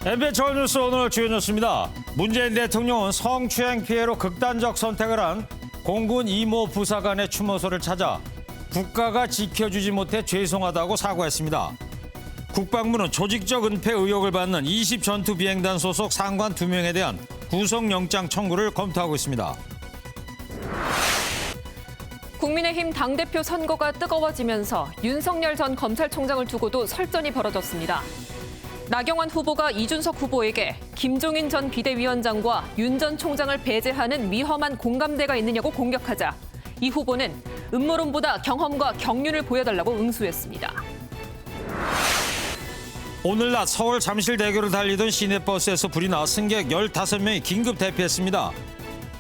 MBN 저뉴스 오늘 주요 뉴스입니다. 문재인 대통령은 성추행 피해로 극단적 선택을 한 공군 이모 부사관의 추모소를 찾아 국가가 지켜주지 못해 죄송하다고 사과했습니다. 국방부는 조직적 은폐 의혹을 받는 20 전투 비행단 소속 상관 2명에 대한 구속영장 청구를 검토하고 있습니다. 국민의힘 당대표 선거가 뜨거워지면서 윤석열 전 검찰총장을 두고도 설전이 벌어졌습니다. 나경원 후보가 이준석 후보에게 김종인 전 비대위원장과 윤 전 총장을 배제하는 위험한 공감대가 있느냐고 공격하자 이 후보는 음모론보다 경험과 경륜을 보여달라고 응수했습니다. 오늘 낮 서울 잠실대교를 달리던 시내버스에서 불이 나 승객 15명이 긴급 대피했습니다.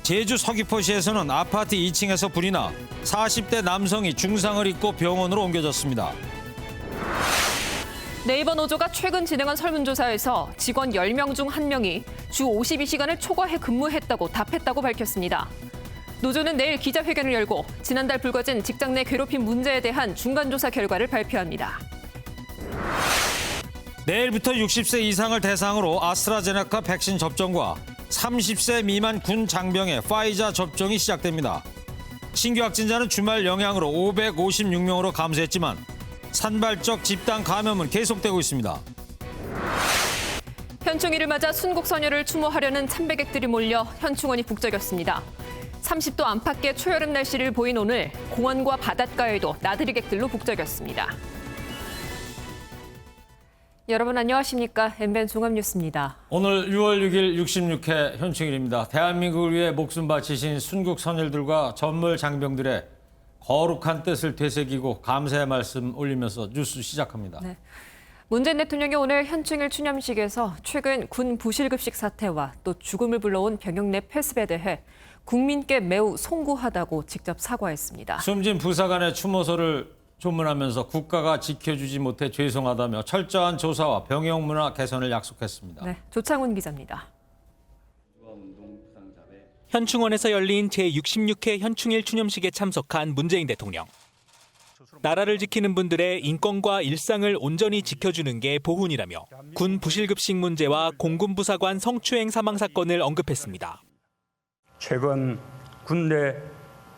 제주 서귀포시에서는 아파트 2층에서 불이 나 40대 남성이 중상을 입고 병원으로 옮겨졌습니다. 네이버 노조가 최근 진행한 설문조사에서 직원 10명 중 1명이 주 52시간을 초과해 근무했다고 답했다고 밝혔습니다. 노조는 내일 기자회견을 열고 지난달 불거진 직장 내 괴롭힘 문제에 대한 중간조사 결과를 발표합니다. 내일부터 60세 이상을 대상으로 아스트라제네카 백신 접종과 30세 미만 군 장병의 파이자 접종이 시작됩니다. 신규 확진자는 주말 영향으로 556명으로 감소했지만 산발적 집단 감염은 계속되고 있습니다. 현충일을 맞아 순국선열을 추모하려는 참배객들이 몰려 현충원이 북적였습니다. 30도 안팎의 초여름 날씨를 보인 오늘 공원과 바닷가에도 나들이객들로 북적였습니다. 여러분 안녕하십니까? MBN 종합뉴스입니다. 오늘 6월 6일 66회 현충일입니다. 대한민국을 위해 목숨 바치신 순국 선열들과 전물 장병들의 거룩한 뜻을 되새기고 감사의 말씀 올리면서 뉴스 시작합니다. 네. 문재인 대통령이 오늘 현충일 추념식에서 최근 군 부실급식 사태와 또 죽음을 불러온 병역 내 폐습에 대해 국민께 매우 송구하다고 직접 사과했습니다. 숨진 부사관의 추모소를 조문하면서 국가가 지켜주지 못해 죄송하다며 철저한 조사와 병역 문화 개선을 약속했습니다. 네, 조창훈 기자입니다. 현충원에서 열린 제66회 현충일 추념식에 참석한 문재인 대통령. 나라를 지키는 분들의 인권과 일상을 온전히 지켜주는 게 보훈이라며 군 부실급식 문제와 공군 부사관 성추행 사망 사건을 언급했습니다. 최근 군내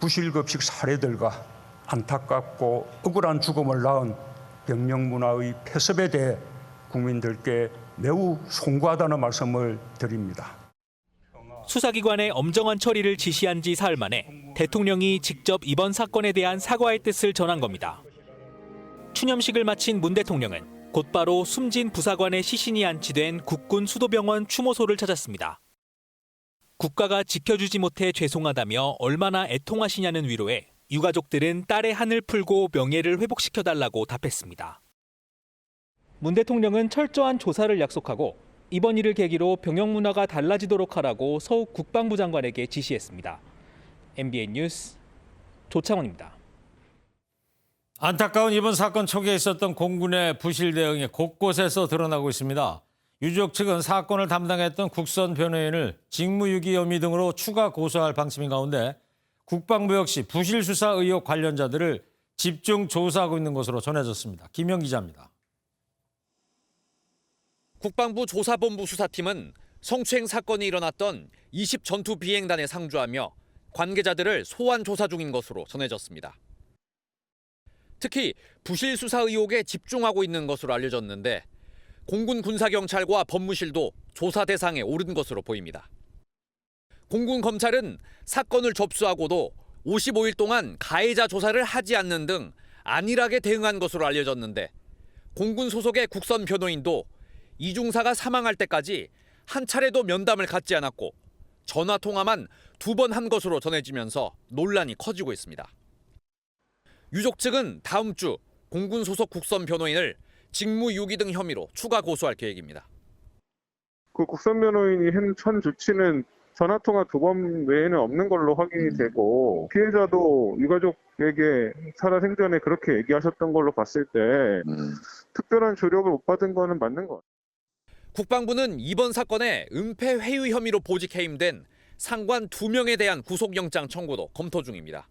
부실급식 사례들과 안타깝고 억울한 죽음을 낳은 병력 문화의 폐습에 대해 국민들께 매우 송구하다는 말씀을 드립니다. 수사기관의 엄정한 처리를 지시한 지 사흘 만에 대통령이 직접 이번 사건에 대한 사과의 뜻을 전한 겁니다. 추념식을 마친 문 대통령은 곧바로 숨진 부사관의 시신이 안치된 국군 수도병원 추모소를 찾았습니다. 국가가 지켜주지 못해 죄송하다며 얼마나 애통하시냐는 위로에 유가족들은 딸의 한을 풀고 명예를 회복시켜달라고 답했습니다. 문 대통령은 철저한 조사를 약속하고 이번 일을 계기로 병역 문화가 달라지도록 하라고 서욱 국방부 장관에게 지시했습니다. MBN 뉴스 조창원입니다. 안타까운 이번 사건 초기에 있었던 공군의 부실 대응이 곳곳에서 드러나고 있습니다. 유족 측은 사건을 담당했던 국선 변호인을 직무유기 혐의 등으로 추가 고소할 방침인 가운데 국방부 역시 부실 수사 의혹 관련자들을 집중 조사하고 있는 것으로 전해졌습니다. 김영 기자입니다. 국방부 조사본부 수사팀은 성추행 사건이 일어났던 20 전투 비행단에 상주하며 관계자들을 소환 조사 중인 것으로 전해졌습니다. 특히 부실 수사 의혹에 집중하고 있는 것으로 알려졌는데 공군 군사경찰과 법무실도 조사 대상에 오른 것으로 보입니다. 공군 검찰은 사건을 접수하고도 55일 동안 가해자 조사를 하지 않는 등 안일하게 대응한 것으로 알려졌는데 공군 소속의 국선 변호인도 이중사가 사망할 때까지 한 차례도 면담을 갖지 않았고 전화 통화만 2번 한 것으로 전해지면서 논란이 커지고 있습니다. 유족 측은 다음 주 공군 소속 국선 변호인을 직무유기 등 혐의로 추가 고소할 계획입니다. 그 국선 변호인이 한 조치는 전화통화 2번 외에는 없는 걸로 확인이 되고 피해자도 유가족에게 살아생전에 그렇게 얘기하셨던 걸로 봤을 때 특별한 조력을 못 받은 거는 맞는 것 같아요. 국방부는 이번 사건에 은폐 회유 혐의로 보직 해임된 상관 2명에 대한 구속영장 청구도 검토 중입니다.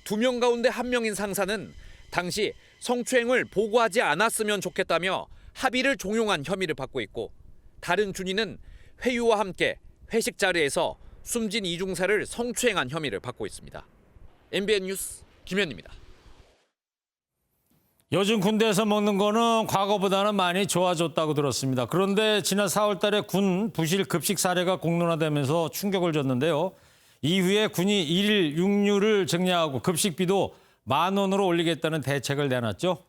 2명 가운데 1명인 상사는 당시 성추행을 보고하지 않았으면 좋겠다며 합의를 종용한 혐의를 받고 있고 다른 준이는 회유와 함께 회식 자리에서 숨진 이중사를 성추행한 혐의를 받고 있습니다. MBN 뉴스 김현입니다. 요즘 군대에서 먹는 거는 과거보다는 많이 좋아졌다고 들었습니다. 그런데 지난 4월 달에 군 부실 급식 사례가 공론화되면서 충격을 줬는데요. 이후에 군이 일일 육류를 증량하고 급식비도 10,000원으로 올리겠다는 대책을 내놨죠.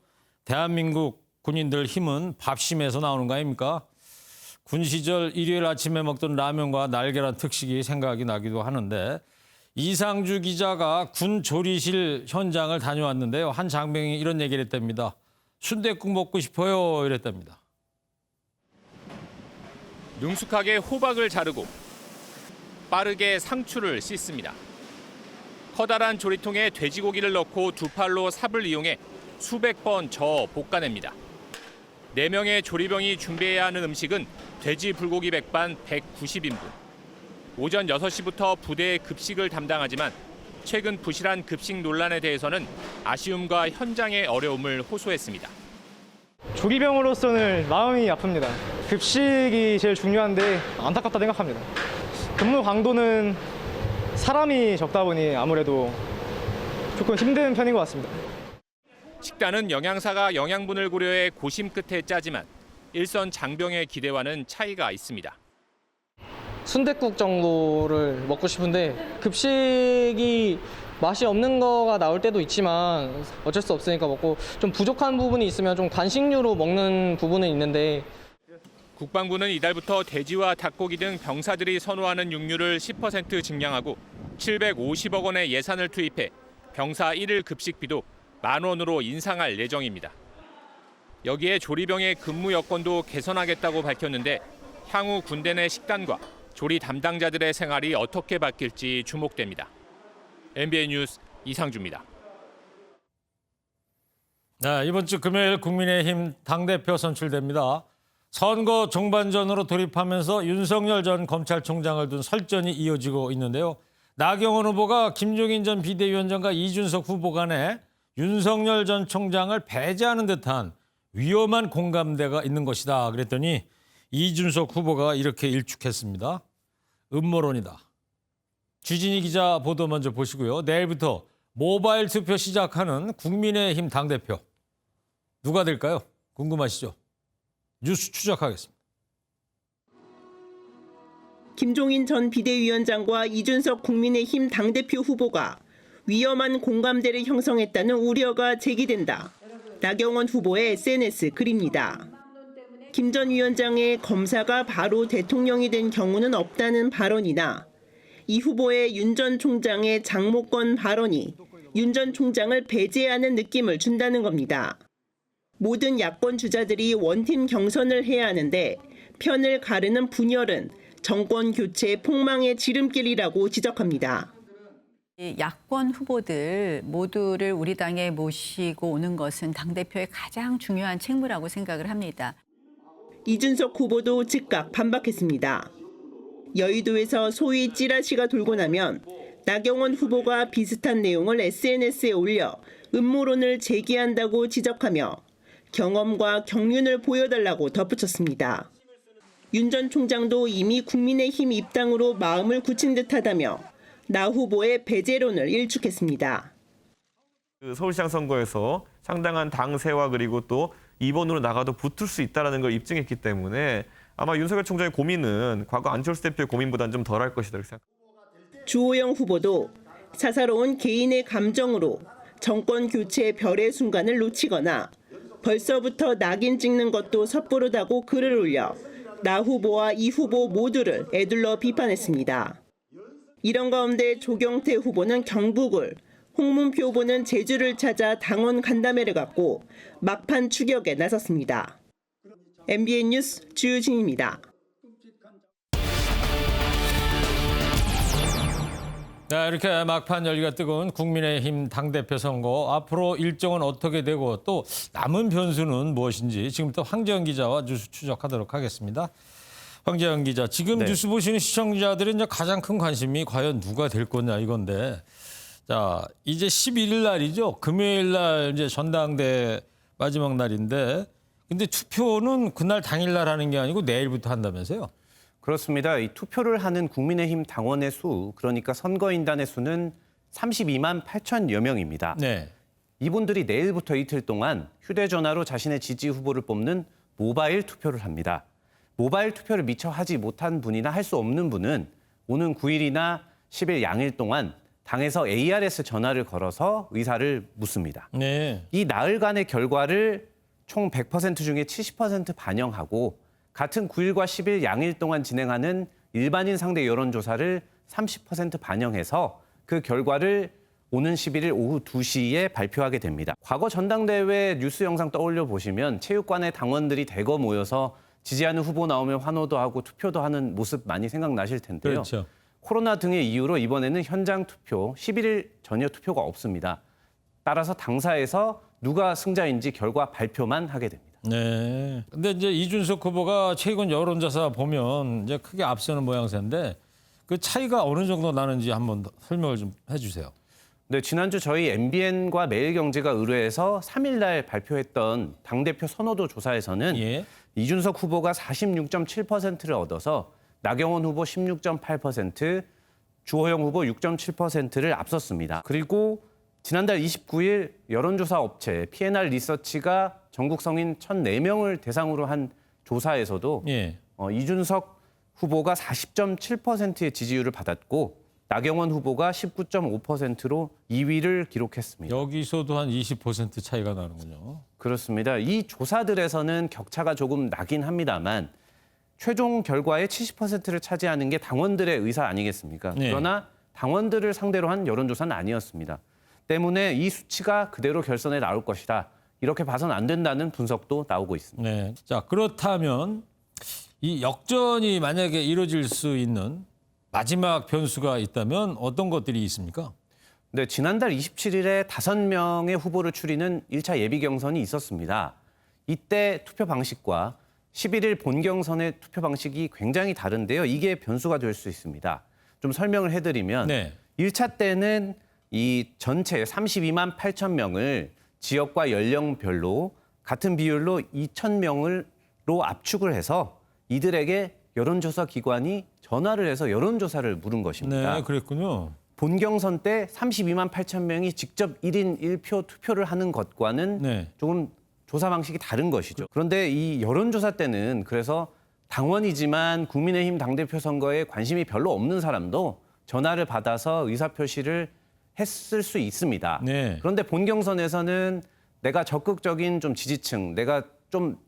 대한민국 군인들 힘은 밥심에서 나오는 거 아닙니까? 군 시절 일요일 아침에 먹던 라면과 날계란 특식이 생각이 나기도 하는데 이상주 기자가 군 조리실 현장을 다녀왔는데요. 한 장병이 이런 얘기를 했답니다. 순댓국 먹고 싶어요 이랬답니다. 능숙하게 호박을 자르고 빠르게 상추를 씻습니다. 커다란 조리통에 돼지고기를 넣고 두 팔로 삽을 이용해 수백 번 저어 볶아냅니다. 4명의 조리병이 준비해야 하는 음식은 돼지 불고기 백반 190인분. 오전 6시부터 부대의 급식을 담당하지만 최근 부실한 급식 논란에 대해서는 아쉬움과 현장의 어려움을 호소했습니다. 조리병으로서는 마음이 아픕니다. 급식이 제일 중요한데 안타깝다 생각합니다. 근무 강도는 사람이 적다 보니 아무래도 조금 힘든 편인 것 같습니다. 식단은 영양사가 영양분을 고려해 고심 끝에 짜지만 일선 장병의 기대와는 차이가 있습니다. 순댓국 정도를 먹고 싶은데 급식이 맛이 없는 거가 나올 때도 있지만 어쩔 수 없으니까 먹고 좀 부족한 부분이 있으면 좀 간식류로 먹는 부분은 있는데 국방부는 이달부터 돼지와 닭고기 등 병사들이 선호하는 육류를 10% 증량하고 750억 원의 예산을 투입해 병사 1일 급식비도 10,000원으로 인상할 예정입니다. 여기에 조리병의 근무 여건도 개선하겠다고 밝혔는데 향후 군대 내 식단과 조리 담당자들의 생활이 어떻게 바뀔지 주목됩니다. MBN 뉴스 이상주입니다. 네, 이번 주 금요일 국민의힘 당대표 선출됩니다. 선거 종반전으로 돌입하면서 윤석열 전 검찰총장을 둔 설전이 이어지고 있는데요. 나경원 후보가 김종인 전 비대위원장과 이준석 후보 간에 윤석열 전 총장을 배제하는 듯한 위험한 공감대가 있는 것이다. 그랬더니 이준석 후보가 이렇게 일축했습니다. 음모론이다. 주진희 기자 보도 먼저 보시고요. 내일부터 모바일 투표 시작하는 국민의힘 당대표. 누가 될까요? 궁금하시죠? 뉴스 추적하겠습니다. 김종인 전 비대위원장과 이준석 국민의힘 당대표 후보가 위험한 공감대를 형성했다는 우려가 제기된다. 나경원 후보의 SNS 글입니다. 김 전 위원장의 검사가 바로 대통령이 된 경우는 없다는 발언이나 이 후보의 윤 전 총장의 장모권 발언이 윤 전 총장을 배제하는 느낌을 준다는 겁니다. 모든 야권 주자들이 원팀 경선을 해야 하는데 편을 가르는 분열은 정권 교체 폭망의 지름길이라고 지적합니다. 야권 후보들 모두를 우리 당에 모시고 오는 것은 당대표의 가장 중요한 책무라고 생각을 합니다. 이준석 후보도 즉각 반박했습니다. 여의도에서 소위 찌라시가 돌고 나면 나경원 후보가 비슷한 내용을 SNS에 올려 음모론을 제기한다고 지적하며 경험과 경륜을 보여달라고 덧붙였습니다. 윤 전 총장도 이미 국민의힘 입당으로 마음을 굳힌 듯하다며 나 후보의 배제론을 일축했습니다. 서울시장 선거에서 상당한 당세와 그리고 또 2번으로 나가도 붙을 수 있다는 걸 입증했기 때문에 아마 윤석열 총장의 고민은 과거 안철수 대표의 고민보다는 좀 덜할 것이다 이렇게 생각합니다. 주호영 후보도 사사로운 개인의 감정으로 정권 교체 별의 순간을 놓치거나 벌써부터 낙인 찍는 것도 섣부르다고 글을 올려 나 후보와 이 후보 모두를 에둘러 비판했습니다. 이런 가운데 조경태 후보는 경북을, 홍문표 후보는 제주를 찾아 당원 간담회를 갖고 막판 추격에 나섰습니다. MBN 뉴스 주유진입니다. 네, 이렇게 막판 열기가 뜨거운 국민의힘 당대표 선거. 앞으로 일정은 어떻게 되고 또 남은 변수는 무엇인지 지금부터 황재현 기자와 뉴스 추적하도록 하겠습니다. 황재현 기자, 지금 뉴스 보시는 시청자들의 이제 가장 큰 관심이 과연 누가 될 거냐 이건데, 자 이제 11일 날이죠. 금요일 날 이제 전당대 마지막 날인데 근데 투표는 그날 당일날 하는 게 아니고 내일부터 한다면서요? 그렇습니다. 이 투표를 하는 국민의힘 당원의 수, 그러니까 선거인단의 수는 32만 8천여 명입니다. 네. 이분들이 내일부터 이틀 동안 휴대전화로 자신의 지지 후보를 뽑는 모바일 투표를 합니다. 모바일 투표를 미처 하지 못한 분이나 할 수 없는 분은 오는 9일이나 10일 양일 동안 당에서 ARS 전화를 걸어서 의사를 묻습니다. 네. 이 나흘간의 결과를 총 100% 중에 70% 반영하고 같은 9일과 10일 양일 동안 진행하는 일반인 상대 여론조사를 30% 반영해서 그 결과를 오는 11일 오후 2시에 발표하게 됩니다. 과거 전당대회 뉴스 영상 떠올려 보시면 체육관에 당원들이 대거 모여서 지지하는 후보 나오면 환호도 하고 투표도 하는 모습 많이 생각나실 텐데요. 그렇죠. 코로나 등의 이유로 이번에는 현장 투표, 11일 전혀 투표가 없습니다. 따라서 당사에서 누가 승자인지 결과 발표만 하게 됩니다. 네. 근데 이제 이준석 후보가 최근 여론조사 보면 이제 크게 앞서는 모양새인데 그 차이가 어느 정도 나는지 한번 설명을 좀 해주세요. 네, 지난주 저희 MBN과 매일경제가 의뢰해서 3일 날 발표했던 당대표 선호도 조사에서는 예. 이준석 후보가 46.7%를 얻어서 나경원 후보 16.8%, 주호영 후보 6.7%를 앞섰습니다. 그리고 지난달 29일 여론조사 업체 P&R 리서치가 전국 성인 1,004명을 대상으로 한 조사에서도 예. 이준석 후보가 40.7%의 지지율을 받았고 나경원 후보가 19.5%로 2위를 기록했습니다. 여기서도 한 20% 차이가 나는군요. 그렇습니다. 이 조사들에서는 격차가 조금 나긴 합니다만 최종 결과의 70%를 차지하는 게 당원들의 의사 아니겠습니까? 네. 그러나 당원들을 상대로 한 여론조사는 아니었습니다. 때문에 이 수치가 그대로 결선에 나올 것이다. 이렇게 봐서는 안 된다는 분석도 나오고 있습니다. 네. 자, 그렇다면 이 역전이 만약에 이루어질 수 있는 마지막 변수가 있다면 어떤 것들이 있습니까? 네, 지난달 27일에 5명의 후보를 추리는 1차 예비 경선이 있었습니다. 이때 투표 방식과 11일 본 경선의 투표 방식이 굉장히 다른데요. 이게 변수가 될 수 있습니다. 좀 설명을 해드리면 네. 1차 때는 이 전체 32만 8천 명을 지역과 연령별로 같은 비율로 2천 명으로 압축을 해서 이들에게 여론조사 기관이 전화를 해서 여론조사를 물은 것입니다. 네, 그랬군요. 본 경선 때 32만 8천 명이 직접 1인 1표 투표를 하는 것과는 네. 조금 조사 방식이 다른 것이죠. 그런데 이 여론조사 때는 그래서 당원이지만 국민의힘 당대표 선거에 관심이 별로 없는 사람도 전화를 받아서 의사표시를 했을 수 있습니다. 네. 그런데 본 경선에서는 내가 적극적인 좀 지지층, 내가 좀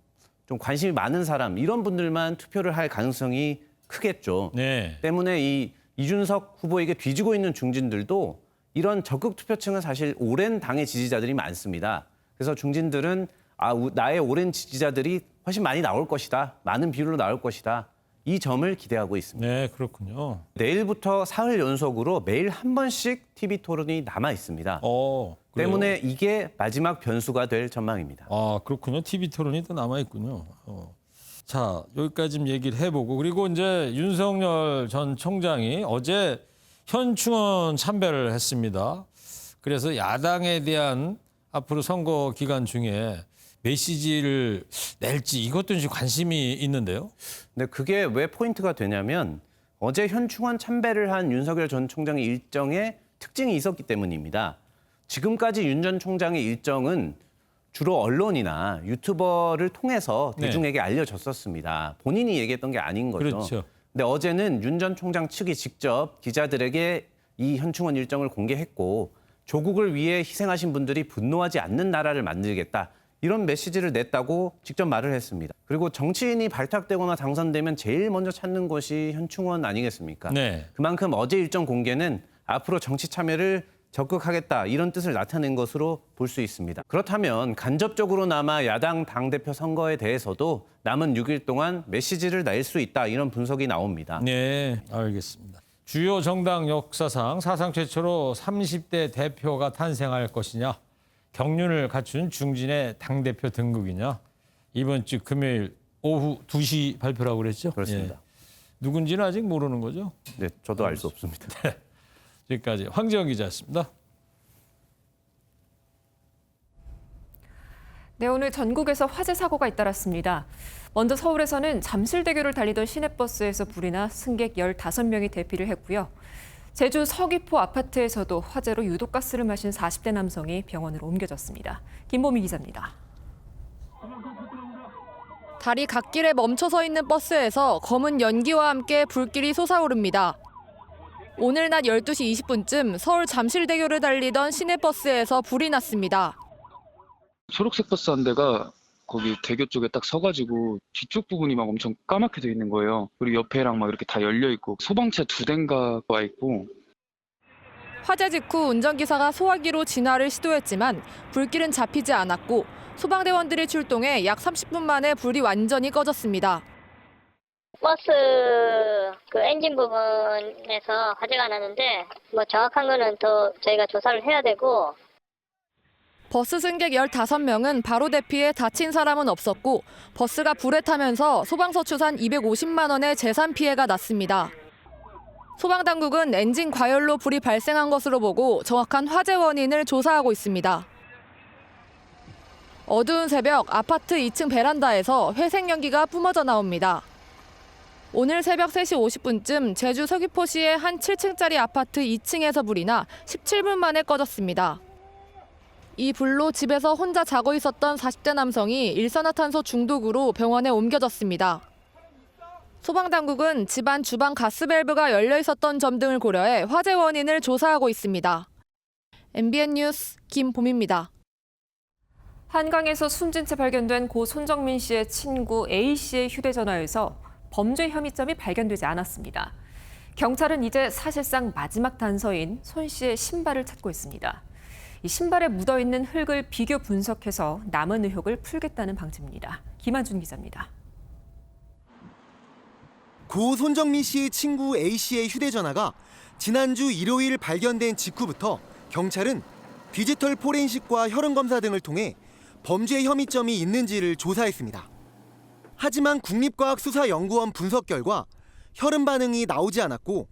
관심이 많은 사람 이런 분들만 투표를 할 가능성이 크겠죠. 네. 때문에 이 이준석 후보에게 뒤지고 있는 중진들도 이런 적극 투표층은 사실 오랜 당의 지지자들이 많습니다. 그래서 중진들은 나의 오랜 지지자들이 훨씬 많이 나올 것이다. 많은 비율로 나올 것이다. 이 점을 기대하고 있습니다. 네, 그렇군요. 내일부터 사흘 연속으로 매일 한 번씩 TV 토론이 남아 있습니다. 그래요? 때문에 이게 마지막 변수가 될 전망입니다. 아, 그렇군요. TV 토론이 또 남아 있군요. 자, 여기까지 좀 얘기를 해보고 그리고 이제 윤석열 전 총장이 어제 현충원 참배를 했습니다. 그래서 야당에 대한 앞으로 선거 기간 중에 메시지를 낼지 이것도 이제 관심이 있는데요. 네, 그게 왜 포인트가 되냐면 어제 현충원 참배를 한 윤석열 전 총장의 일정에 특징이 있었기 때문입니다. 지금까지 윤 전 총장의 일정은 주로 언론이나 유튜버를 통해서 대중에게 알려졌었습니다. 본인이 얘기했던 게 아닌 거죠. 그렇죠. 근데 어제는 윤 전 총장 측이 직접 기자들에게 이 현충원 일정을 공개했고 조국을 위해 희생하신 분들이 분노하지 않는 나라를 만들겠다. 이런 메시지를 냈다고 직접 말을 했습니다. 그리고 정치인이 발탁되거나 당선되면 제일 먼저 찾는 곳이 현충원 아니겠습니까? 네. 그만큼 어제 일정 공개는 앞으로 정치 참여를 적극하겠다 이런 뜻을 나타낸 것으로 볼 수 있습니다. 그렇다면 간접적으로나마 야당 당대표 선거에 대해서도 남은 6일 동안 메시지를 낼 수 있다 이런 분석이 나옵니다. 네, 알겠습니다. 주요 정당 역사상 사상 최초로 30대 대표가 탄생할 것이냐, 경륜을 갖춘 중진의 당대표 등극이냐, 이번 주 금요일 오후 2시 발표라고 그랬죠? 그렇습니다. 예. 누군지는 아직 모르는 거죠? 네, 저도 알 수 없습니다. 여기까지 황재영 기자였습니다. 네, 오늘 전국에서 화재 사고가 잇따랐습니다. 먼저 서울에서는 잠실대교를 달리던 시내버스에서 불이 나 승객 15명이 대피를 했고요. 제주 서귀포 아파트에서도 화재로 유독가스를 마신 40대 남성이 병원으로 옮겨졌습니다. 김보미 기자입니다. 다리 갓길에 멈춰서 있는 버스에서 검은 연기와 함께 불길이 솟아오릅니다. 오늘 낮 12시 20분쯤 서울 잠실대교를 달리던 시내버스에서 불이 났습니다. 초록색 버스 한 대가 거기 대교 쪽에 딱 서가지고 뒤쪽 부분이 막 엄청 까맣게 돼 있는 거예요. 그리고 옆에랑 막 이렇게 다 열려 있고 소방차 2대인가 와 있고. 화재 직후 운전기사가 소화기로 진화를 시도했지만 불길은 잡히지 않았고 소방대원들이 출동해 약 30분 만에 불이 완전히 꺼졌습니다. 버스 그 엔진 부분에서 화재가 나는데 뭐 정확한 거는 더 저희가 조사를 해야 되고. 버스 승객 15명은 바로 대피해 다친 사람은 없었고 버스가 불에 타면서 소방서 추산 250만 원의 재산 피해가 났습니다. 소방당국은 엔진 과열로 불이 발생한 것으로 보고 정확한 화재 원인을 조사하고 있습니다. 어두운 새벽 아파트 2층 베란다에서 회색 연기가 뿜어져 나옵니다. 오늘 새벽 3시 50분쯤 제주 서귀포시의 한 7층짜리 아파트 2층에서 불이 나 17분 만에 꺼졌습니다. 이 불로 집에서 혼자 자고 있었던 40대 남성이 일산화탄소 중독으로 병원에 옮겨졌습니다. 소방당국은 집안 주방 가스밸브가 열려 있었던 점 등을 고려해 화재 원인을 조사하고 있습니다. MBN 뉴스 김봄입니다. 한강에서 숨진 채 발견된 고 손정민 씨의 친구 A 씨의 휴대전화에서 범죄 혐의점이 발견되지 않았습니다. 경찰은 이제 사실상 마지막 단서인 손 씨의 신발을 찾고 있습니다. 이 신발에 묻어있는 흙을 비교 분석해서 남은 의혹을 풀겠다는 방침입니다. 김한준 기자입니다. 고 손정민 씨의 친구 A 씨의 휴대전화가 지난주 일요일 발견된 직후부터 경찰은 디지털 포렌식과 혈흔검사 등을 통해 범죄 혐의점이 있는지를 조사했습니다. 하지만 국립과학수사연구원 분석 결과 혈흔 반응이 나오지 않았고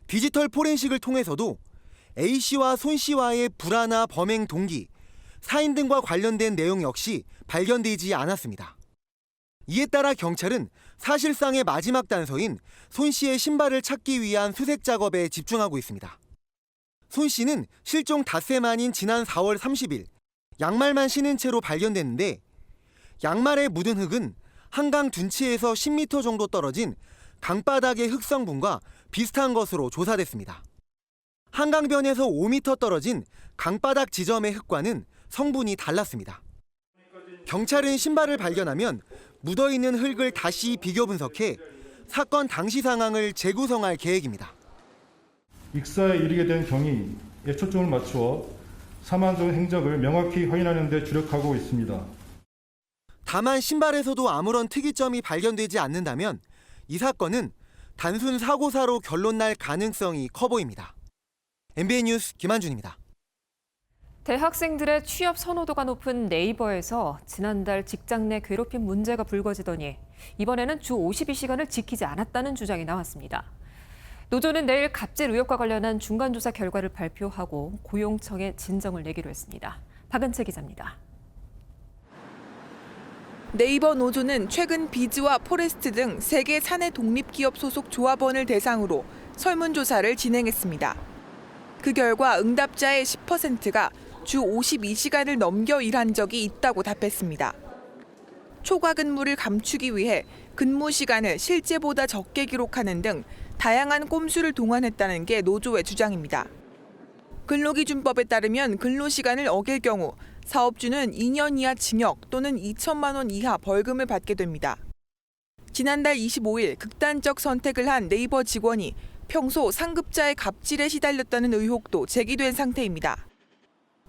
디지털 포렌식을 통해서도 A 씨와 손 씨와의 불화나 범행 동기, 사인 등과 관련된 내용 역시 발견되지 않았습니다. 이에 따라 경찰은 사실상의 마지막 단서인 손 씨의 신발을 찾기 위한 수색 작업에 집중하고 있습니다. 손 씨는 실종 닷새 만인 지난 4월 30일 양말만 신은 채로 발견됐는데 양말에 묻은 흙은 한강 둔치에서 10m 정도 떨어진 강바닥의 흙 성분과 비슷한 것으로 조사됐습니다. 한강변에서 5m 떨어진 강바닥 지점의 흙과는 성분이 달랐습니다. 경찰은 신발을 발견하면 묻어있는 흙을 다시 비교 분석해 사건 당시 상황을 재구성할 계획입니다. 익사에 이르게 된 경위에 초점을 맞추어 사망 전 행적을 명확히 확인하는 데 주력하고 있습니다. 다만 신발에서도 아무런 특이점이 발견되지 않는다면 이 사건은 단순 사고사로 결론날 가능성이 커 보입니다. MBN 뉴스 김한준입니다. 대학생들의 취업 선호도가 높은 네이버에서 지난달 직장 내 괴롭힘 문제가 불거지더니 이번에는 주 52시간을 지키지 않았다는 주장이 나왔습니다. 노조는 내일 갑질 의혹과 관련한 중간조사 결과를 발표하고 고용청에 진정을 내기로 했습니다. 박은채 기자입니다. 네이버 노조는 최근 비즈와 포레스트 등 3개 사내 독립기업 소속 조합원을 대상으로 설문조사를 진행했습니다. 그 결과 응답자의 10%가 주 52시간을 넘겨 일한 적이 있다고 답했습니다. 초과 근무를 감추기 위해 근무 시간을 실제보다 적게 기록하는 등 다양한 꼼수를 동원했다는 게 노조의 주장입니다. 근로기준법에 따르면 근로시간을 어길 경우 사업주는 2년 이하 징역 또는 2천만 원 이하 벌금을 받게 됩니다. 지난달 25일 극단적 선택을 한 네이버 직원이 평소 상급자의 갑질에 시달렸다는 의혹도 제기된 상태입니다.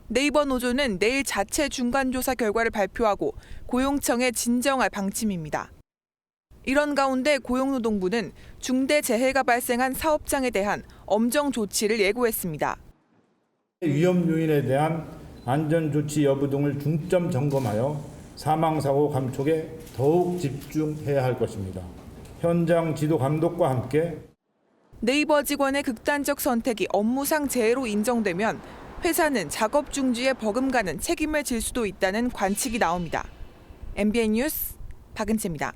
네이버 노조는 내일 자체 중간조사 결과를 발표하고 고용청에 진정할 방침입니다. 이런 가운데 고용노동부는 중대재해가 발생한 사업장에 대한 엄정 조치를 예고했습니다. 위험 요인에 대한 안전조치 여부 등을 중점 점검하여 사망사고 감축에 더욱 집중해야 할 것입니다. 현장 지도 감독과 함께 네이버 직원의 극단적 선택이 업무상 재해로 인정되면 회사는 작업 중지에 버금가는 책임을 질 수도 있다는 관측이 나옵니다. MBN 뉴스 박은채입니다.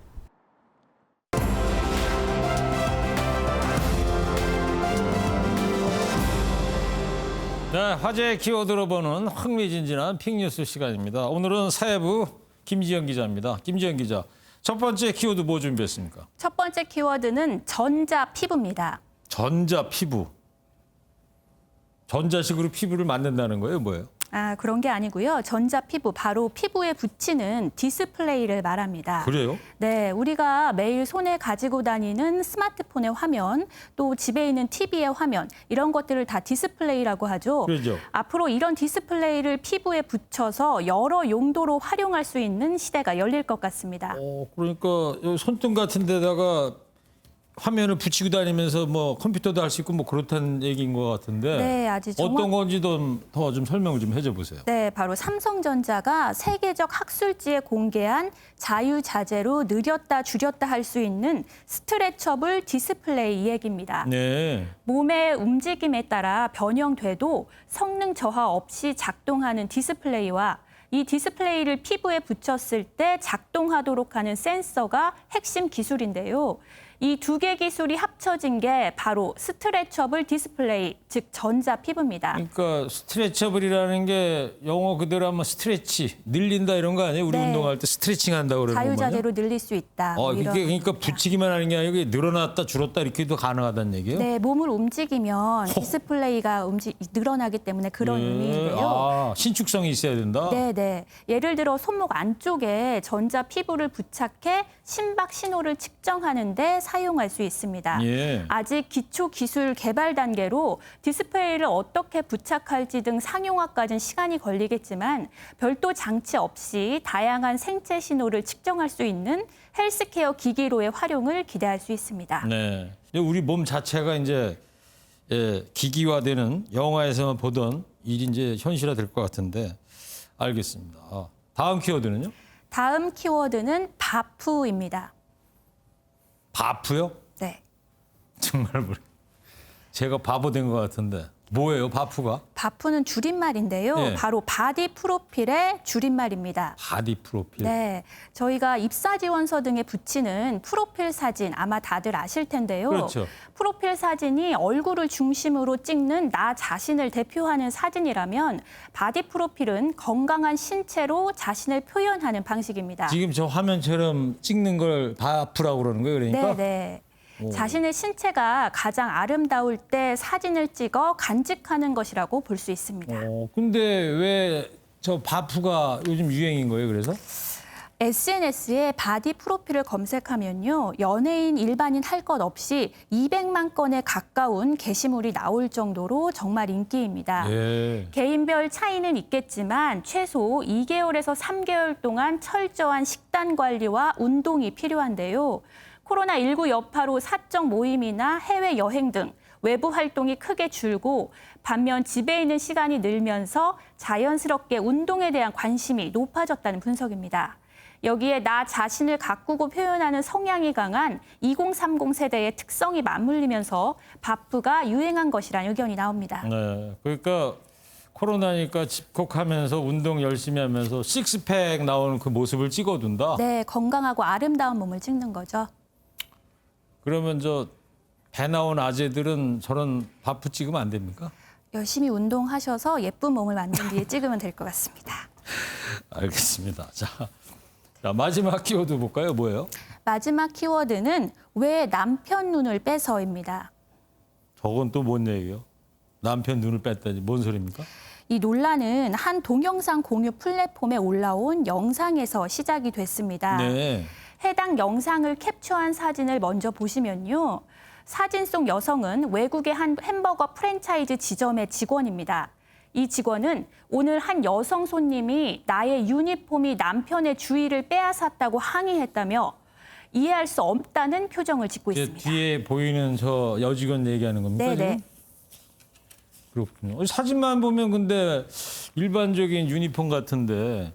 네, 화제의 키워드로 보는 흥미진진한 픽뉴스 시간입니다. 오늘은 사회부 김지영 기자입니다. 김지영 기자, 첫 번째 키워드 뭐 준비했습니까? 첫 번째 키워드는 전자피부입니다. 전자피부. 전자식으로 피부를 만든다는 거예요, 뭐예요? 그런 게 아니고요. 전자피부, 바로 피부에 붙이는 디스플레이를 말합니다. 그래요? 네, 우리가 매일 손에 가지고 다니는 스마트폰의 화면, 또 집에 있는 TV의 화면, 이런 것들을 다 디스플레이라고 하죠. 그렇죠. 앞으로 이런 디스플레이를 피부에 붙여서 여러 용도로 활용할 수 있는 시대가 열릴 것 같습니다. 그러니까 손등 같은 데다가 화면을 붙이고 다니면서 뭐 컴퓨터도 할 수 있고 뭐 그렇다는 얘기인 것 같은데 네, 아주 어떤 건지 더 좀 설명을 좀 해줘 보세요. 네, 바로 삼성전자가 세계적 학술지에 공개한 자유자재로 느렸다 줄였다 할 수 있는 스트레처블 디스플레이 이 얘기입니다. 네. 몸의 움직임에 따라 변형돼도 성능 저하 없이 작동하는 디스플레이와 이 디스플레이를 피부에 붙였을 때 작동하도록 하는 센서가 핵심 기술인데요. 이 두 개 기술이 합쳐진 게 바로 스트레처블 디스플레이, 즉 전자피부입니다. 그러니까 스트레처블이라는 게 영어 그대로 하면 스트레치, 늘린다 이런 거 아니에요? 우리 네. 운동할 때 스트레칭 한다고 그러는 거예요? 자유자재로 늘릴 수 있다. 이게 그러니까 붙이기만 하는 게 아니고 늘어났다 줄었다 이렇게도 가능하다는 얘기예요? 네, 몸을 움직이면 디스플레이가 늘어나기 때문에 그런 의미인데요. 신축성이 있어야 된다? 네. 예를 들어 손목 안쪽에 전자 피부를 부착해 심박 신호를 측정하는 데 사용할 수 있습니다. 예. 아직 기초 기술 개발 단계로 디스플레이를 어떻게 부착할지 등 상용화까지는 시간이 걸리겠지만 별도 장치 없이 다양한 생체 신호를 측정할 수 있는 헬스케어 기기로의 활용을 기대할 수 있습니다. 네. 우리 몸 자체가 이제 기기화되는 영화에서만 보던 일이 이제 현실화 될 것 같은데 알겠습니다. 다음 키워드는요? 다음 키워드는 바프입니다. 바프요? 네. 정말 제가 바보 된 것 같은데 뭐예요, 바프가? 바프는 줄임말인데요. 네. 바로 바디 프로필의 줄임말입니다. 바디 프로필. 네, 저희가 입사 지원서 등에 붙이는 프로필 사진 아마 다들 아실 텐데요. 그렇죠. 프로필 사진이 얼굴을 중심으로 찍는 나 자신을 대표하는 사진이라면 바디 프로필은 건강한 신체로 자신을 표현하는 방식입니다. 지금 저 화면처럼 찍는 걸 바프라고 그러는 거예요, 그러니까? 네. 자신의 신체가 가장 아름다울 때 사진을 찍어 간직하는 것이라고 볼 수 있습니다. 근데 왜 저 바프가 요즘 유행인 거예요, 그래서? SNS에 바디 프로필을 검색하면요. 연예인, 일반인 할 것 없이 200만 건에 가까운 게시물이 나올 정도로 정말 인기입니다. 예. 개인별 차이는 있겠지만 최소 2개월에서 3개월 동안 철저한 식단 관리와 운동이 필요한데요. 코로나19 여파로 사적 모임이나 해외여행 등 외부 활동이 크게 줄고 반면 집에 있는 시간이 늘면서 자연스럽게 운동에 대한 관심이 높아졌다는 분석입니다. 여기에 나 자신을 가꾸고 표현하는 성향이 강한 2030 세대의 특성이 맞물리면서 바프가 유행한 것이라는 의견이 나옵니다. 네, 그러니까 코로나니까 집콕하면서 운동 열심히 하면서 식스팩 나오는 그 모습을 찍어둔다? 네, 건강하고 아름다운 몸을 찍는 거죠. 그러면 배 나온 아재들은 저런 바프 찍으면 안 됩니까? 열심히 운동하셔서 예쁜 몸을 만든 뒤에 찍으면 될 것 같습니다. 알겠습니다. 자, 마지막 키워드 볼까요? 뭐예요? 마지막 키워드는 왜 남편 눈을 빼서입니다. 저건 또 뭔 얘기예요? 남편 눈을 뺐다니 뭔 소리입니까? 이 논란은 한 동영상 공유 플랫폼에 올라온 영상에서 시작이 됐습니다. 네. 해당 영상을 캡처한 사진을 먼저 보시면요. 사진 속 여성은 외국의 한 햄버거 프랜차이즈 지점의 직원입니다. 이 직원은 오늘 한 여성 손님이 나의 유니폼이 남편의 주의를 빼앗았다고 항의했다며 이해할 수 없다는 표정을 짓고 있습니다. 뒤에 보이는 저 여직원 얘기하는 겁니까? 네네. 지금? 그렇군요. 사진만 보면 근데 일반적인 유니폼 같은데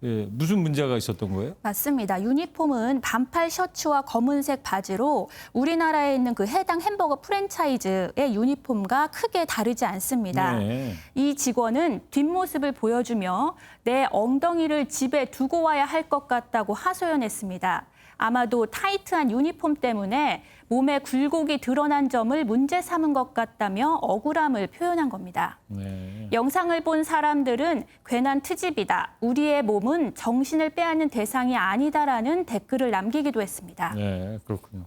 예, 무슨 문제가 있었던 거예요? 맞습니다. 유니폼은 반팔 셔츠와 검은색 바지로 우리나라에 있는 그 해당 햄버거 프랜차이즈의 유니폼과 크게 다르지 않습니다. 네. 이 직원은 뒷모습을 보여주며 내 엉덩이를 집에 두고 와야 할 것 같다고 하소연했습니다. 아마도 타이트한 유니폼 때문에 몸에 굴곡이 드러난 점을 문제 삼은 것 같다며 억울함을 표현한 겁니다. 네. 영상을 본 사람들은 괜한 트집이다. 우리의 몸은 정신을 빼앗는 대상이 아니다라는 댓글을 남기기도 했습니다. 네, 그렇군요.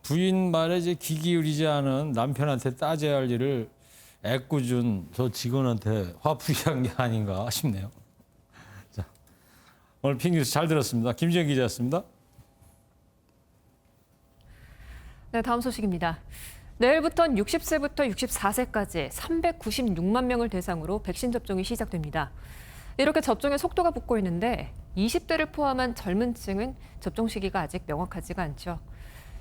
부인 말에 이제 귀 기울이지 않은 남편한테 따져야 할 일을 애꿎은 저 직원한테 화풀이한 게 아닌가 싶네요. 자, 오늘 핑크뉴스 잘 들었습니다. 김지영 기자였습니다. 네, 다음 소식입니다. 내일부터는 60세부터 64세까지 396만 명을 대상으로 백신 접종이 시작됩니다. 이렇게 접종의 속도가 붙고 있는데 20대를 포함한 젊은 층은 접종 시기가 아직 명확하지가 않죠.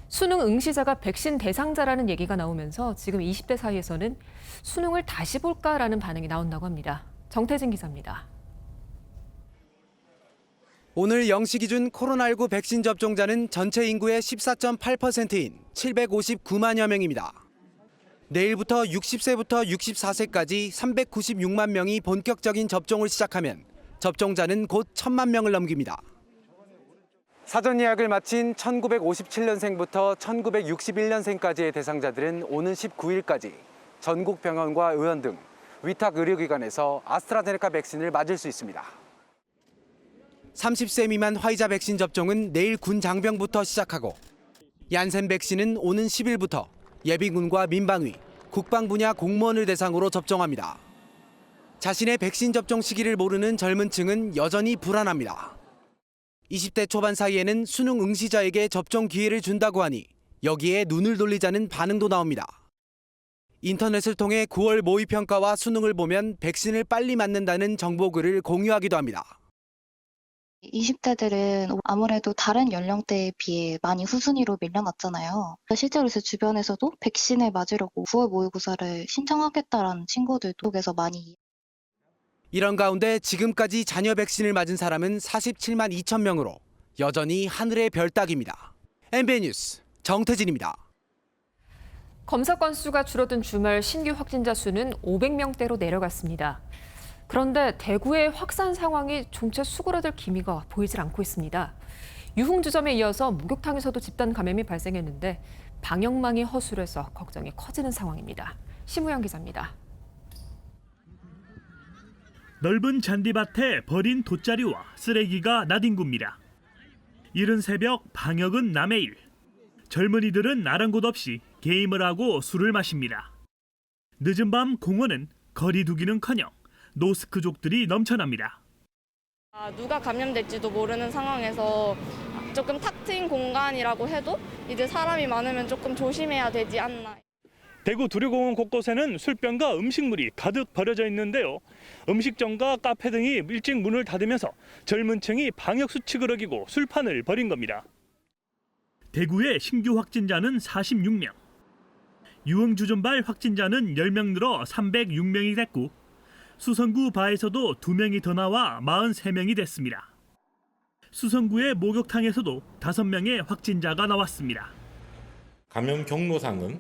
수능 응시자가 백신 대상자라는 얘기가 나오면서 지금 20대 사이에서는 수능을 다시 볼까라는 반응이 나온다고 합니다. 정태진 기자입니다. 오늘 0시 기준 코로나19 백신 접종자는 전체 인구의 14.8%인 759만여 명입니다. 내일부터 60세부터 64세까지 396만 명이 본격적인 접종을 시작하면 접종자는 곧 1,000만 명을 넘깁니다. 사전 예약을 마친 1957년생부터 1961년생까지의 대상자들은 오는 19일까지 전국 병원과 의원 등 위탁 의료기관에서 아스트라제네카 백신을 맞을 수 있습니다. 30세 미만 화이자 백신 접종은 내일 군 장병부터 시작하고 얀센 백신은 오는 10일부터 예비군과 민방위, 국방 분야 공무원을 대상으로 접종합니다. 자신의 백신 접종 시기를 모르는 젊은 층은 여전히 불안합니다. 20대 초반 사이에는 수능 응시자에게 접종 기회를 준다고 하니 여기에 눈을 돌리자는 반응도 나옵니다. 인터넷을 통해 9월 모의평가와 수능을 보면 백신을 빨리 맞는다는 정보글을 공유하기도 합니다. 20대들은 아무래도 다른 연령대에 비해 많이 후순위로 밀려났잖아요. 실제로 제 주변에서도 백신을 맞으려고 9월 모의고사를 신청하겠다라는 친구들도 속에서 많이. 이런 가운데 지금까지 자녀 백신을 맞은 사람은 47만 2천 명으로 여전히 하늘의 별 따기입니다. MBN 뉴스 정태진입니다. 검사 건수가 줄어든 주말 신규 확진자 수는 500명대로 내려갔습니다. 그런데 대구의 확산 상황이 좀채 수그러들 기미가 보이질 않고 있습니다. 유흥주점에 이어서 목욕탕에서도 집단 감염이 발생했는데 방역망이 허술해서 걱정이 커지는 상황입니다. 심우영 기자입니다. 넓은 잔디밭에 버린 돗자리와 쓰레기가 나뒹굽니다. 이른 새벽 방역은 남의 일. 젊은이들은 아랑곳 없이 게임을 하고 술을 마십니다. 늦은 밤 공원은 거리 두기는커녕 노스크족들이 넘쳐납니다. 누가 감염될지도 모르는 상황에서 조금 탁 트인 공간이라고 해도 이제 사람이 많으면 조금 조심해야 되지 않나. 대구 두류공원 곳곳에는 술병과 음식물이 가득 버려져 있는데요. 음식점과 카페 등이 일찍 문을 닫으면서 젊은 층이 방역수칙을 어기고 술판을 벌인 겁니다. 대구의 신규 확진자는 46명. 유흥주점발 확진자는 10명 늘어 306명이 됐고 수성구 바에서도 2명이 더 나와 43명이 됐습니다. 수성구의 목욕탕에서도 5명의 확진자가 나왔습니다. 감염 경로상은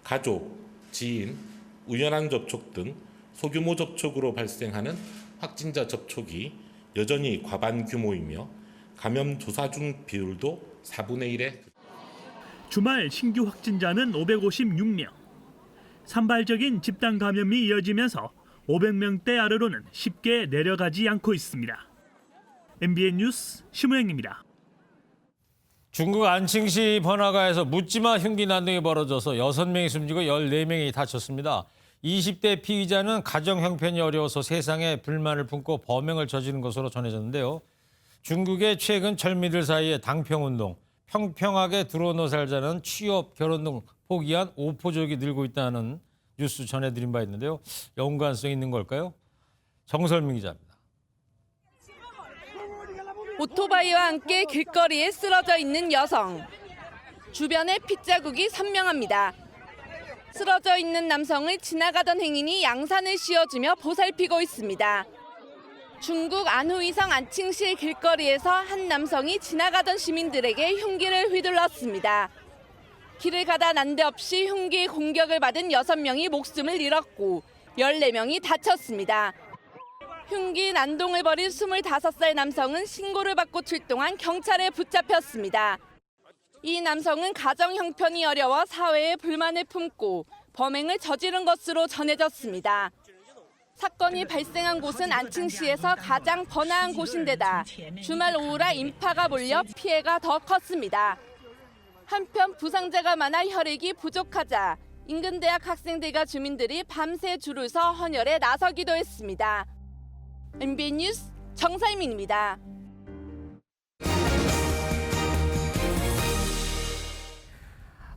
가족, 지인, 우연한 접촉 등 소규모 접촉으로 발생하는 확진자 접촉이 여전히 과반 규모이며 감염 조사 중 비율도 4분의 1에. 주말 신규 확진자는 556명. 산발적인 집단 감염이 이어지면서 500명대 아래로는 쉽게 내려가지 않고 있습니다. MBN 뉴스 심우영입니다. 중국 안칭시 번화가에서 묻지마 흉기 난동이 벌어져서 6명이 숨지고 14명이 다쳤습니다. 20대 피의자는 가정 형편이 어려워서 세상에 불만을 품고 범행을 저지른 것으로 전해졌는데요. 중국의 최근 젊이들 사이에 당평운동, 평평하게 들어놓아 살자는 취업, 결혼 등 포기한 오포족이 늘고 있다는 뉴스 전해드린 바 있는데요. 연관성 있는 걸까요? 정설민 기자입니다. 오토바이와 함께 길거리에 쓰러져 있는 여성. 주변에 핏자국이 선명합니다. 쓰러져 있는 남성을 지나가던 행인이 양산을 씌워주며 보살피고 있습니다. 중국 안후이성 안칭시 길거리에서 한 남성이 지나가던 시민들에게 흉기를 휘둘렀습니다. 길을 가다 난데없이 흉기 공격을 받은 6명이 목숨을 잃었고 14명이 다쳤습니다. 흉기 난동을 벌인 25살 남성은 신고를 받고 출동한 경찰에 붙잡혔습니다. 이 남성은 가정 형편이 어려워 사회에 불만을 품고 범행을 저지른 것으로 전해졌습니다. 사건이 발생한 곳은 안칭시에서 가장 번화한 곳인데다 주말 오후라 인파가 몰려 피해가 더 컸습니다. 한편 부상자가 많아 혈액이 부족하자 인근 대학 학생들과 주민들이 밤새 줄을 서 헌혈에 나서기도 했습니다. MBN 뉴스 정사희민입니다.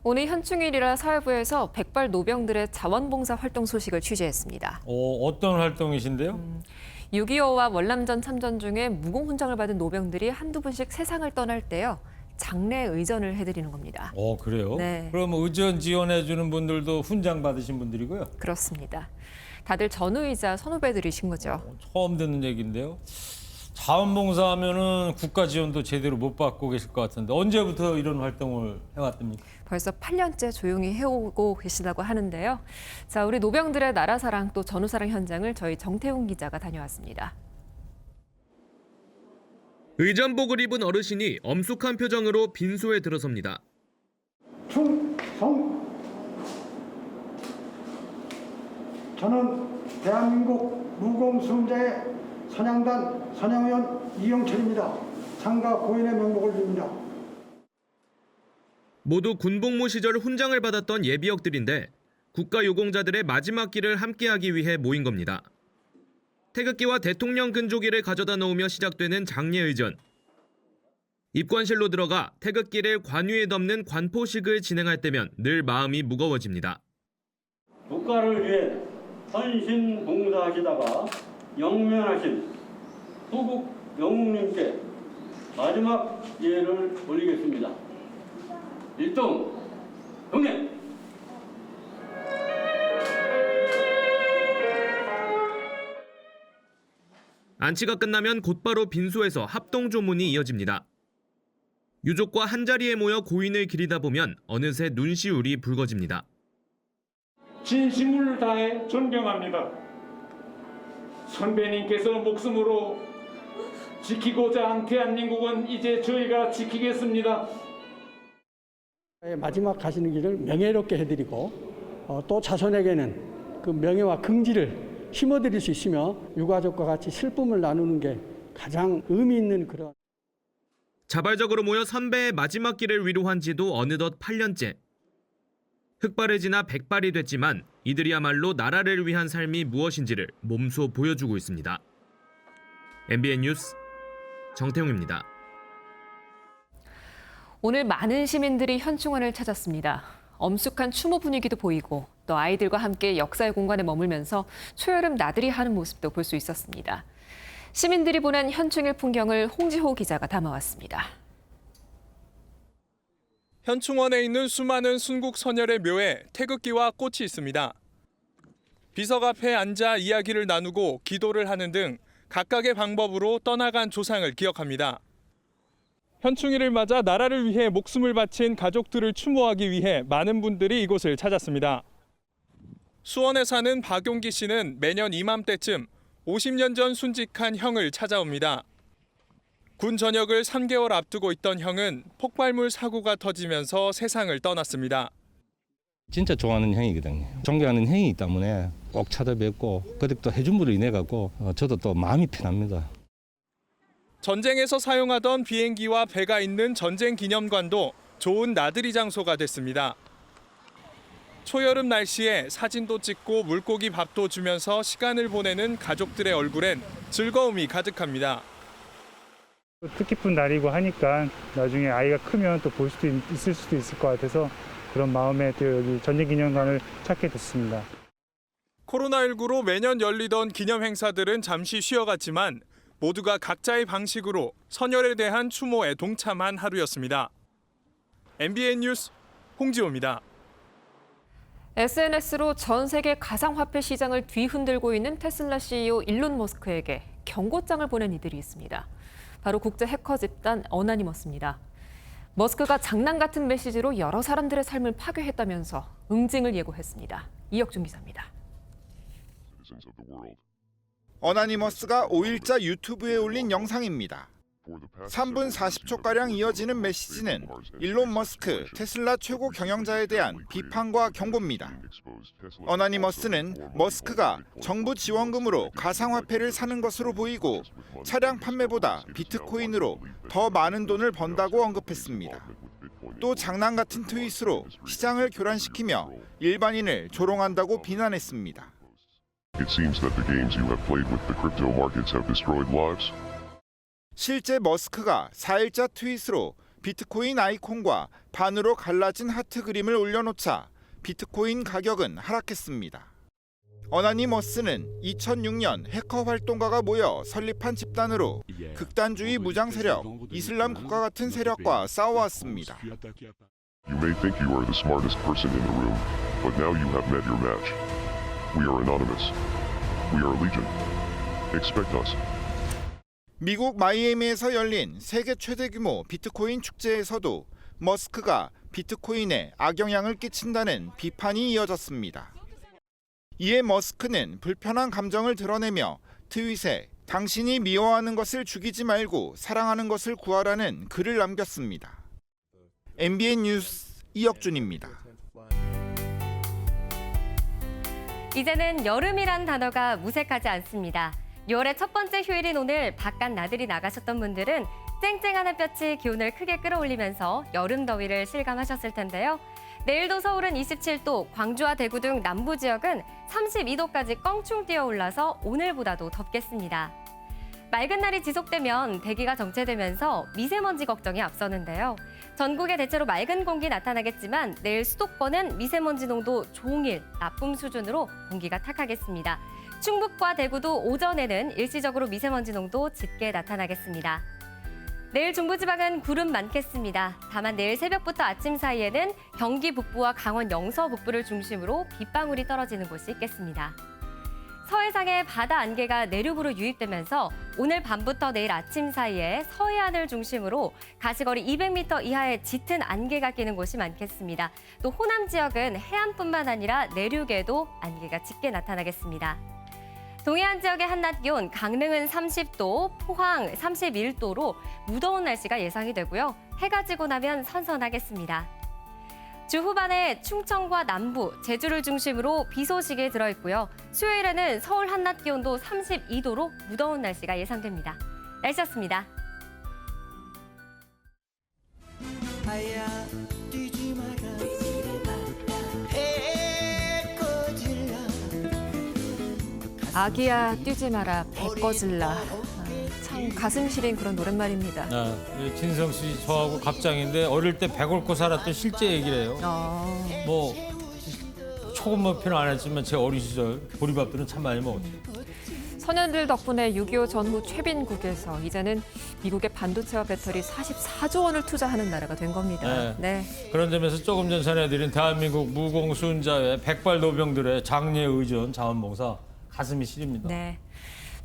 오늘 현충일이라 사회부에서 백발 노병들의 자원봉사 활동 소식을 취재했습니다. 어떤 활동이신데요? 6.25와 월남전 참전 중에 무공훈장을 받은 노병들이 한두 분씩 세상을 떠날 때요. 장례 의전을 해드리는 겁니다. 그래요? 네. 그럼 의전 지원해주는 분들도 훈장 받으신 분들이고요? 그렇습니다. 다들 전우이자 선후배들이신 거죠. 처음 듣는 얘기인데요. 자원봉사하면은 국가 지원도 제대로 못 받고 계실 것 같은데 언제부터 이런 활동을 해왔습니까? 벌써 8년째 조용히 해오고 계시다고 하는데요. 자, 우리 노병들의 나라사랑 또 전후사랑 현장을 저희 정태훈 기자가 다녀왔습니다. 의전복을 입은 어르신이 엄숙한 표정으로 빈소에 들어섭니다. 충성! 저는 대한민국 무공수자의 선양단 선양위원 이영철입니다. 상가 고인의 명복을 빕니다. 모두 군복무 시절 훈장을 받았던 예비역들인데 국가유공자들의 마지막 길을 함께하기 위해 모인 겁니다. 태극기와 대통령 근조기를 가져다 놓으며 시작되는 장례의전. 입관실로 들어가 태극기를 관유에 덮는 관포식을 진행할 때면 늘 마음이 무거워집니다. 국가를 위해 헌신 봉사하시다가 영면하신 후국 영웅님께 마지막 예를 올리겠습니다. 일동 경례! 안치가 끝나면 곧바로 빈소에서 합동조문이 이어집니다. 유족과 한자리에 모여 고인을 기리다 보면 어느새 눈시울이 붉어집니다. 진심을 다해 존경합니다. 선배님께서 목숨으로 지키고자 한 대한민국은 이제 저희가 지키겠습니다. 마지막 가시는 길을 명예롭게 해드리고 또 자손에게는 그 명예와 긍지를 심어드릴 수 있으며 유가족과 같이 슬픔을 나누는 게 가장 의미 있는 그런. 자발적으로 모여 선배의 마지막 길을 위로한 지도 어느덧 8년째. 흑발을 지나 백발이 됐지만 이들이야말로 나라를 위한 삶이 무엇인지를 몸소 보여주고 있습니다. MBN 뉴스 정태웅입니다. 오늘 많은 시민들이 현충원을 찾았습니다. 엄숙한 추모 분위기도 보이고 또 아이들과 함께 역사의 공간에 머물면서 초여름 나들이 하는 모습도 볼 수 있었습니다. 시민들이 보낸 현충일 풍경을 홍지호 기자가 담아왔습니다. 현충원에 있는 수많은 순국 선열의 묘에 태극기와 꽃이 있습니다. 비석 앞에 앉아 이야기를 나누고 기도를 하는 등 각각의 방법으로 떠나간 조상을 기억합니다. 현충일을 맞아 나라를 위해 목숨을 바친 가족들을 추모하기 위해 많은 분들이 이곳을 찾았습니다. 수원에 사는 박용기 씨는 매년 이맘때쯤 50년 전 순직한 형을 찾아옵니다. 군 전역을 3개월 앞두고 있던 형은 폭발물 사고가 터지면서 세상을 떠났습니다. 진짜 좋아하는 형이거든요. 존경하는 형이기 때문에 꼭 찾아뵙고 그때 또 해준물로 인해 갖고 저도 또 마음이 편합니다. 전쟁에서 사용하던 비행기와 배가 있는 전쟁 기념관도 좋은 나들이 장소가 됐습니다. 초여름 날씨에 사진도 찍고 물고기 밥도 주면서 시간을 보내는 가족들의 얼굴엔 즐거움이 가득합니다. 뜻깊은 날이고 하니까 나중에 아이가 크면 또 볼 수도 있을 수도 있을 것 같아서 그런 마음에 또 여기 전쟁기념관을 찾게 됐습니다. 코로나19로 매년 열리던 기념 행사들은 잠시 쉬어갔지만 모두가 각자의 방식으로 선열에 대한 추모에 동참한 하루였습니다. MBN 뉴스 홍지호입니다. SNS로 전 세계 가상화폐 시장을 뒤흔들고 있는 테슬라 CEO 일론 머스크에게 경고장을 보낸 이들이 있습니다. 바로 국제 해커 집단 어나니머스입니다. 머스크가 장난 같은 메시지로 여러 사람들의 삶을 파괴했다면서 응징을 예고했습니다. 이혁준 기자입니다. 어나니머스가 5일자 유튜브에 올린 영상입니다. 3분 40초가량 이어지는 메시지는 일론 머스크, 테슬라 최고 경영자에 대한 비판과 경고입니다. 어나니머스는 머스크가 정부 지원금으로 가상화폐를 사는 것으로 보이고 차량 판매보다 비트코인으로 더 많은 돈을 번다고 언급했습니다. 또 장난 같은 트윗으로 시장을 교란시키며 일반인을 조롱한다고 비난했습니다. It seems that the games you have played with the crypto markets have destroyed lives. 실제 머스크가 4일자 트윗으로 비트코인 아이콘과 반으로 갈라진 하트 그림을 올려놓자 비트코인 가격은 하락했습니다. 어나니머스는 2006년 해커 활동가가 모여 설립한 집단으로 극단주의 무장 세력, 이슬람 국가 같은 세력과 싸워왔습니다. You may think you are the smartest person in the room, but now you have met your match. We are anonymous. We are legion. Expect us. 미국 마이애미에서 열린 세계 최대 규모 비트코인 축제에서도 머스크가 비트코인에 악영향을 끼친다는 비판이 이어졌습니다. 이에 머스크는 불편한 감정을 드러내며 트윗에 당신이 미워하는 것을 죽이지 말고 사랑하는 것을 구하라는 글을 남겼습니다. MBN 뉴스 이혁준입니다. 이제는 여름이란 단어가 무색하지 않습니다. 6월의 첫 번째 휴일인 오늘 바깥 나들이 나가셨던 분들은 쨍쨍한 햇볕이 기온을 크게 끌어올리면서 여름 더위를 실감하셨을 텐데요. 내일도 서울은 27도, 광주와 대구 등 남부 지역은 32도까지 껑충 뛰어올라서 오늘보다도 덥겠습니다. 맑은 날이 지속되면 대기가 정체되면서 미세먼지 걱정이 앞서는데요. 전국에 대체로 맑은 공기 나타나겠지만 내일 수도권은 미세먼지 농도 종일 나쁨 수준으로 공기가 탁하겠습니다. 충북과 대구도 오전에는 일시적으로 미세먼지 농도 짙게 나타나겠습니다. 내일 중부지방은 구름 많겠습니다. 다만 내일 새벽부터 아침 사이에는 경기 북부와 강원 영서 북부를 중심으로 빗방울이 떨어지는 곳이 있겠습니다. 서해상의 바다 안개가 내륙으로 유입되면서 오늘 밤부터 내일 아침 사이에 서해안을 중심으로 가시거리 200m 이하의 짙은 안개가 끼는 곳이 많겠습니다. 또 호남 지역은 해안뿐만 아니라 내륙에도 안개가 짙게 나타나겠습니다. 동해안 지역의 한낮 기온, 강릉은 30도, 포항 31도로 무더운 날씨가 예상이 되고요. 해가 지고 나면 선선하겠습니다. 주 후반에 충청과 남부, 제주를 중심으로 비 소식이 들어있고요. 수요일에는 서울 한낮 기온도 32도로 무더운 날씨가 예상됩니다. 날씨였습니다. 아기야 뛰지 마라 배 꺼질라. 참 가슴 시린 그런 노랫말입니다. 진성 씨 저하고 갑장인데 어릴 때 배 앓고 살았던 실제 얘기를 해요. 뭐 초급 목표는 안 했지만 제 어린 시절 보리밥들은 참 많이 먹었죠. 소년들 덕분에 6.25 전후 최빈국에서 이제는 미국의 반도체와 배터리 44조 원을 투자하는 나라가 된 겁니다. 네. 그런 점에서 조금 전 전해드린 대한민국 무공수운자회 백발노병들의 장례 의전 자원봉사 가슴이 시립니다. 네.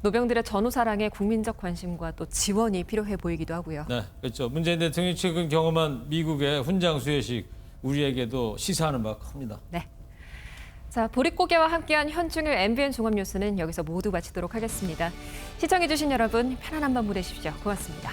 노병들의 전후 사랑에 국민적 관심과 또 지원이 필요해 보이기도 하고요. 네, 그렇죠. 문재인 대통령이 최근 경험한 미국의 훈장 수여식 우리에게도 시사하는 바가 큽니다. 네. 자, 보릿고개와 함께한 현충일 MBN 종합뉴스는 여기서 모두 마치도록 하겠습니다. 시청해주신 여러분 편안한 밤 보내십시오. 고맙습니다.